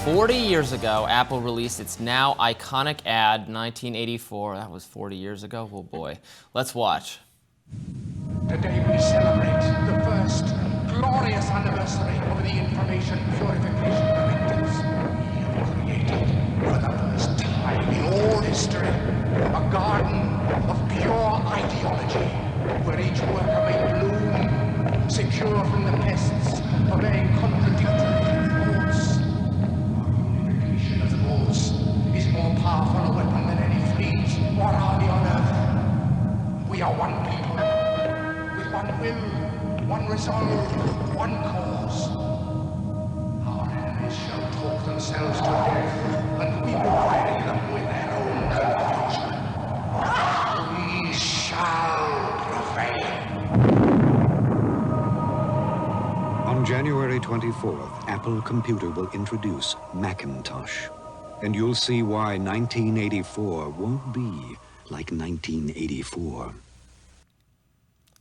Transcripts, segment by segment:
40 years ago, Apple released its now iconic ad, 1984. That was 40 years ago? Oh boy. Let's watch. Today we celebrate the first glorious anniversary of the information purification directives. We have created, for the first time in all history, a garden of pure ideology, where each worker may bloom, secure from the pests, obeying contradictory reports. Is more powerful a weapon than any fleet or army on earth. We are one people, with one will, one resolve, one cause. Our enemies shall talk themselves to death, and we will bury them with their own confusion. We shall prevail. On January 24th, Apple Computer will introduce Macintosh. And you'll see why 1984 won't be like 1984.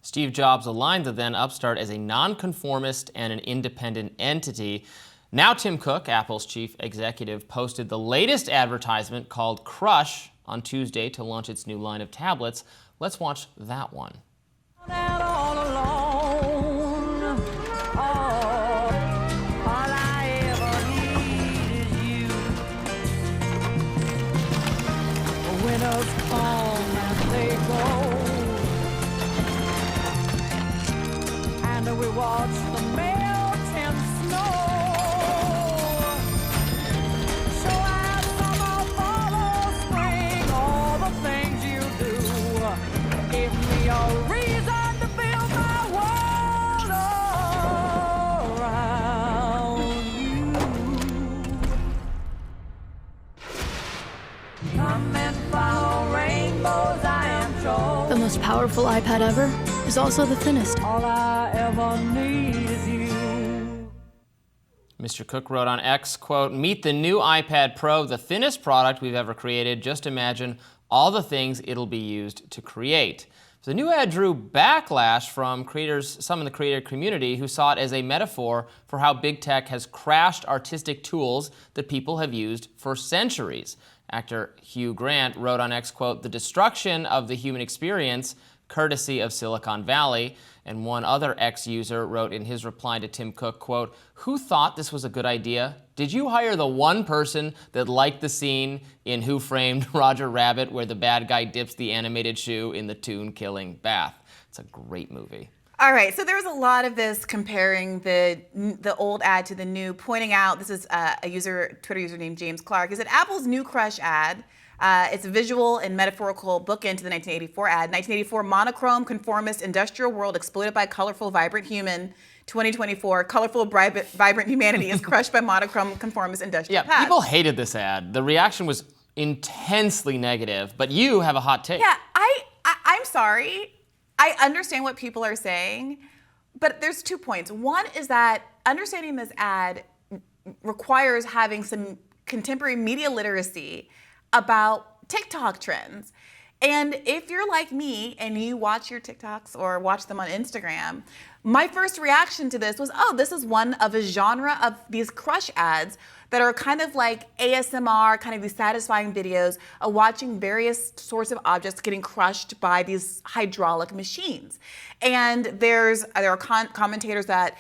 Steve Jobs aligned the then upstart as a nonconformist and an independent entity. Now Tim Cook, Apple's chief executive, posted the latest advertisement called Crush on Tuesday to launch its new line of tablets. Let's watch that one. Come and they go, and we watch the melting snow. So as summer follows spring, all the things you do give me a reason to build my world around you. Come and follow rainbows, I am sure. The most powerful iPad ever is also the thinnest. All I ever need is you. Mr. Cook wrote on X, quote, "Meet the new iPad Pro, the thinnest product we've ever created. Just imagine all the things it'll be used to create." The new ad drew backlash from creators, some in the creator community, who saw it as a metaphor for how big tech has crashed artistic tools that people have used for centuries. Actor Hugh Grant wrote on X, quote, "The destruction of the human experience, courtesy of Silicon Valley." And one other X user wrote in his reply to Tim Cook, quote, "Who thought this was a good idea? Did you hire the one person that liked the scene in Who Framed Roger Rabbit where the bad guy dips the animated shoe in the tune-killing bath?" It's a great movie. All right, so there was a lot of this comparing the old ad to the new, pointing out, this is a Twitter user named James Clark. He said, Apple's new Crush ad, it's a visual and metaphorical bookend to the 1984 ad. 1984, monochrome, conformist, industrial world exploited by colorful, vibrant human. 2024, colorful, vibrant humanity is crushed by monochrome, conformist, industrial past. People hated this ad. The reaction was intensely negative, but you have a hot take. Yeah, I'm sorry. I understand what people are saying, but there's 2 points. One is that understanding this ad requires having some contemporary media literacy about TikTok trends. And if you're like me and you watch your TikToks or watch them on Instagram, my first reaction to this was, oh, this is one of a genre of these Crush ads that are kind of like ASMR, kind of these satisfying videos of watching various sorts of objects getting crushed by these hydraulic machines. And there are commentators that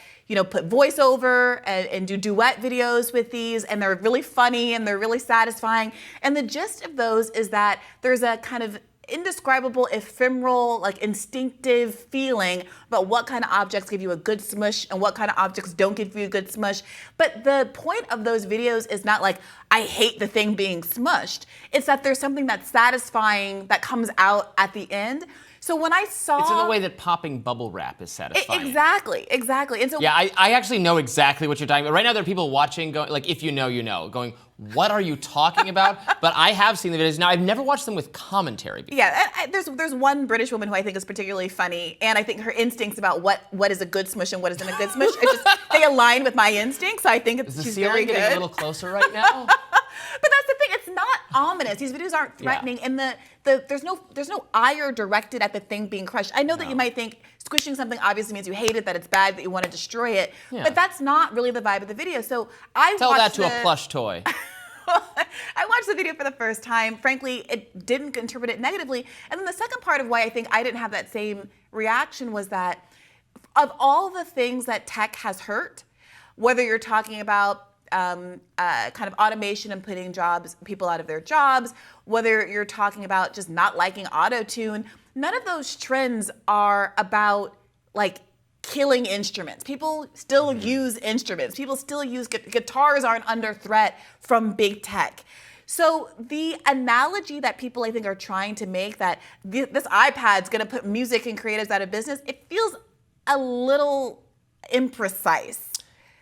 put voiceover and do duet videos with these, and they're really funny and they're really satisfying. And the gist of those is that there's a kind of indescribable, ephemeral, like instinctive feeling about what kind of objects give you a good smush and what kind of objects don't give you a good smush. But the point of those videos is not like, I hate the thing being smushed. It's that there's something that's satisfying that comes out at the end. So when I saw... It's in the way that popping bubble wrap is satisfying. Exactly. And so... Yeah, I actually know exactly what you're talking about. Right now there are people watching, going, like, if you know, you know, going, what are you talking about? But I have seen the videos. Now, I've never watched them with commentary before. Yeah, there's one British woman who I think is particularly funny, and I think her instincts about what is a good smush and what isn't a good smush, they align with my instincts, so I think she's very good. Is the ceiling getting a little closer right now? But that's the thing. It's not ominous. These videos aren't threatening, and there's no ire directed at the thing being crushed. I know that you might think squishing something obviously means you hate it, that it's bad, that you want to destroy it, but that's not really the vibe of the video. So I tell that to a plush toy. I watched the video for the first time. Frankly, it didn't interpret it negatively. And then the second part of why I think I didn't have that same reaction was that of all the things that tech has hurt, whether you're talking about kind of automation and putting people out of their jobs, whether you're talking about just not liking auto-tune, none of those trends are about like killing instruments. People still use instruments. People still use guitars aren't under threat from big tech. So the analogy that people I think are trying to make that this iPad's going to put music and creatives out of business, it feels a little imprecise.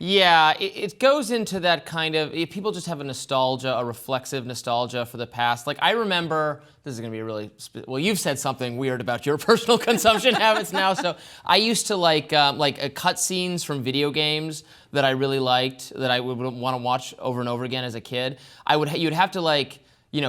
Yeah, it goes into that kind of, people just have a nostalgia, a reflexive nostalgia for the past. Like, I remember, this is going to be really, well, you've said something weird about your personal consumption habits now. So I used to like cutscenes from video games that I really liked, that I would want to watch over and over again as a kid. You'd have to like,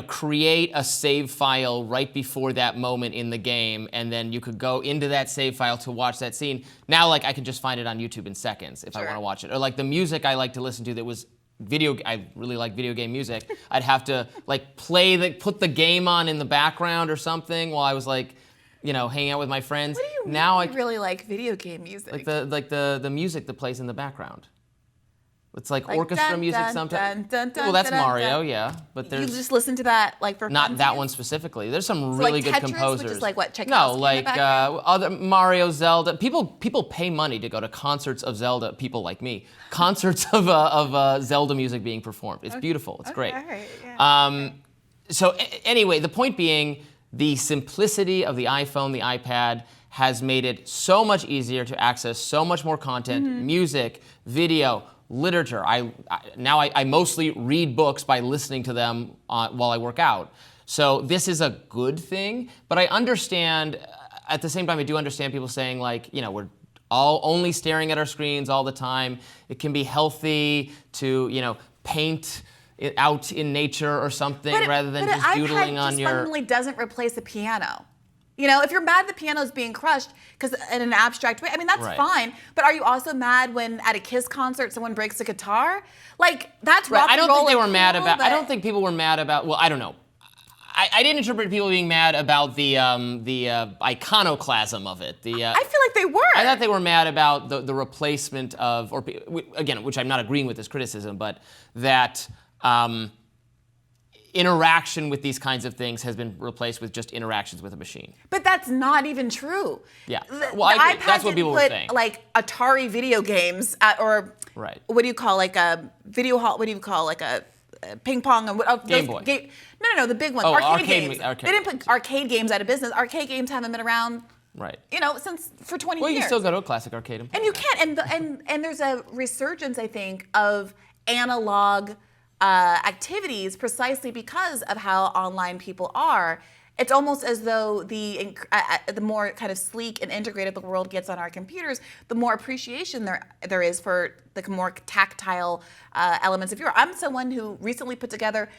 create a save file right before that moment in the game, and then you could go into that save file to watch that scene. Now, like, I can just find it on YouTube in seconds if I want to watch it. Or like the music I like to listen to that was I really like video game music. I'd have to like put the game on in the background or something while I was like, hanging out with my friends. What do you mean now you really like video game music? Like the music that plays in the background. It's like orchestra music sometimes. Well, that's Mario, yeah. But there's you just listen to that like for not fun that too? one specifically. There's some really like good Tetris, composers. Which is like what Tchaikovsky No, like in the background? other Mario, Zelda. People pay money to go to concerts of Zelda. People like me, concerts of Zelda music being performed. It's beautiful. It's great. All right, yeah. So anyway, the point being, the simplicity of the iPhone, the iPad, has made it so much easier to access so much more content, music, video, literature. I mostly read books by listening to them while I work out. So this is a good thing, but I understand, at the same time, I do understand people saying like, we're all only staring at our screens all the time. It can be healthy to, paint it out in nature or something rather than just doodling on your... But an iPad just fundamentally doesn't replace a piano. If you're mad the piano's being crushed because in an abstract way, I mean, that's fine. But are you also mad when at a Kiss concert someone breaks a guitar? Like, that's rock and roll. I don't think they were cool, mad about. I don't think people were mad about. Well, I don't know. I didn't interpret people being mad about the iconoclasm of it. I feel like they were. I thought they were mad about the replacement of, or again, which I'm not agreeing with this criticism, but that. Interaction with these kinds of things has been replaced with just interactions with a machine. But that's not even true. Yeah. Well, I agree. That's what people were saying. Like Atari video games or what do you call like a video hall? What do you call like a ping pong? Game Boy. No, the big ones. Oh, arcade games. They didn't put arcade games out of business. Arcade games haven't been around. Right. Since for 20 years. Well, you can still go to a classic arcade and play. And you can, and there's a resurgence, I think, of analog activities precisely because of how online people are. It's almost as though the more kind of sleek and integrated the world gets on our computers, the more appreciation there is for the more tactile elements of your. I'm someone who recently put together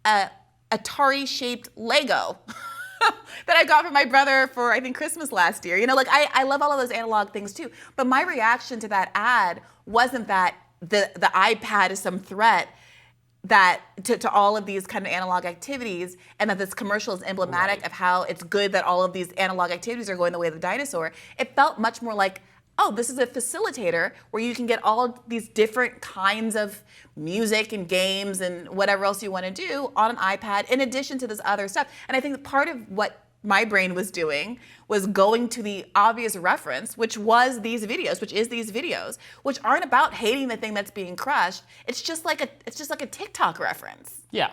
Atari-shaped Lego that I got from my brother for, I think, Christmas last year. I love all of those analog things too. But my reaction to that ad wasn't that the iPad is some threat that to all of these kind of analog activities, and that this commercial is emblematic of how it's good that all of these analog activities are going the way of the dinosaur. It felt much more like, oh, this is a facilitator where you can get all these different kinds of music and games and whatever else you want to do on an iPad in addition to this other stuff. And I think that part of what my brain was doing was going to the obvious reference, which is these videos, which aren't about hating the thing that's being crushed. It's just like a TikTok reference. Yeah.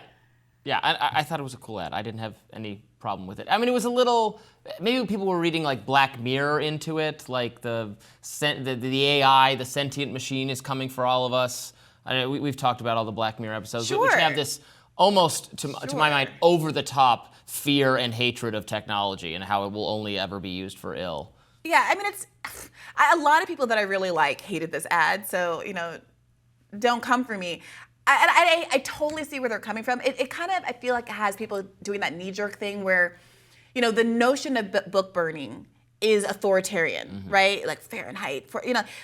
I thought it was a cool ad. I didn't have any problem with it. I mean, it was a little. Maybe people were reading like Black Mirror into it, like the AI, the sentient machine is coming for all of us. I know we've talked about all the Black Mirror episodes, which have this almost, to my mind, over the top fear and hatred of technology and how it will only ever be used for ill. Yeah, I mean, a lot of people that I really like hated this ad, so don't come for me. I totally see where they're coming from. It kind of, I feel like it has people doing that knee-jerk thing where, the notion of book burning is authoritarian, right? Like Fahrenheit,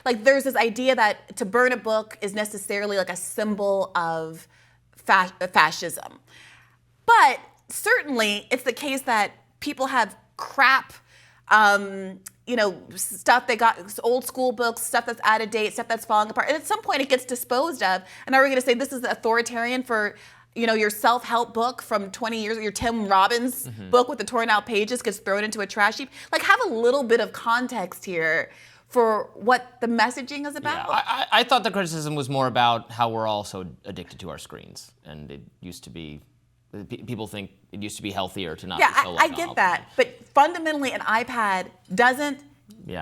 like there's this idea that to burn a book is necessarily like a symbol of fascism. But certainly it's the case that people have crap, stuff they got, old school books, stuff that's out of date, stuff that's falling apart. And at some point it gets disposed of. And now we're going to say this is authoritarian for, your self-help book from 20 years ago, your Tim Robbins book with the torn out pages gets thrown into a trash heap. Like, have a little bit of context here for what the messaging is about. Yeah, I thought the criticism was more about how we're all so addicted to our screens. And it used to be, people think it used to be healthier to not be so I get that. But fundamentally, an iPad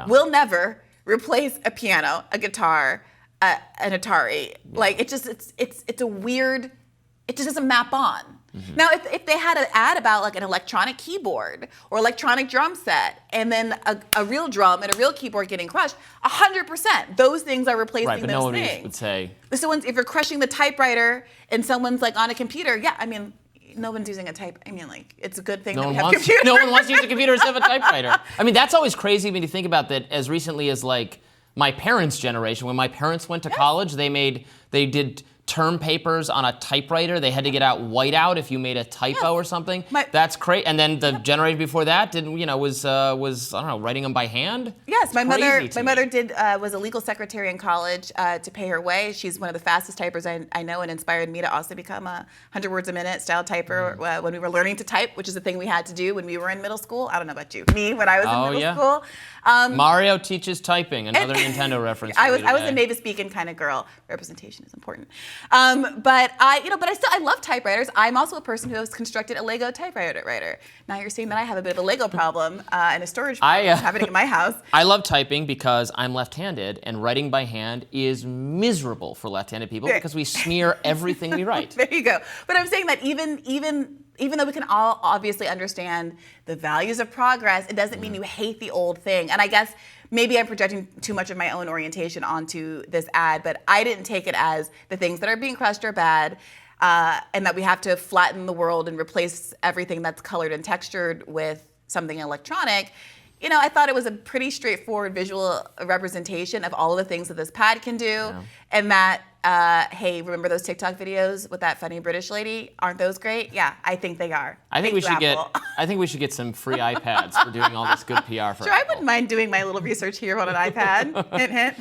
will never replace a piano, a guitar, an Atari. Yeah. Like, it's a weird, it just doesn't map on. Now, if they had an ad about like an electronic keyboard or electronic drum set, and then a real drum and a real keyboard getting crushed, 100%, those things are replacing those things. Right, but no one would say. So if you're crushing the typewriter and someone's like on a computer, no one's using a type. It's a good thing that we have computers. No one wants to use a computer instead of a typewriter. That's always crazy when you think about that. As recently as like my parents' generation, when my parents went to college, they did term papers on a typewriter. They had to get out whiteout if you made a typo or something. That's crazy. And then the generation before that was I don't know, writing them by hand. Yes, my mother was a legal secretary in college to pay her way. She's one of the fastest typers I know, and inspired me to also become a 100 words a minute style typer when we were learning to type, which is the thing we had to do when we were in middle school. I don't know about you. Me, when I was in middle school. Mario teaches typing, another Nintendo reference. I was a native speaking kind of girl. Representation is important. But I love typewriters. I'm also a person who has constructed a Lego typewriter. Now you're seeing that I have a bit of a Lego problem and a storage problem happening in my house. I love typing because I'm left-handed, and writing by hand is miserable for left-handed people because we smear everything we write. There you go. But I'm saying that even though we can all obviously understand the values of progress, it doesn't mean you hate the old thing. And I guess maybe I'm projecting too much of my own orientation onto this ad, but I didn't take it as the things that are being crushed are bad, and that we have to flatten the world and replace everything that's colored and textured with something electronic. I thought it was a pretty straightforward visual representation of all of the things that this pad can do, and that, hey, remember those TikTok videos with that funny British lady? Aren't those great? Yeah, I think they are. I think we should get some free iPads for doing all this good PR for Sure, I wouldn't mind doing my little research here on an iPad. Hint, hint.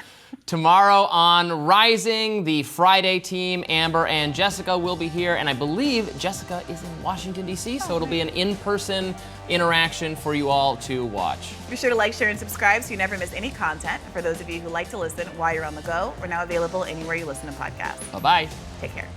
Tomorrow on Rising, the Friday team, Amber and Jessica, will be here, and I believe Jessica is in Washington, D.C., so it'll be an in-person interaction for you all to watch. Be sure to like, share, and subscribe so you never miss any content. For those of you who like to listen while you're on the go, we're now available anywhere you listen to podcasts. Bye-bye. Take care.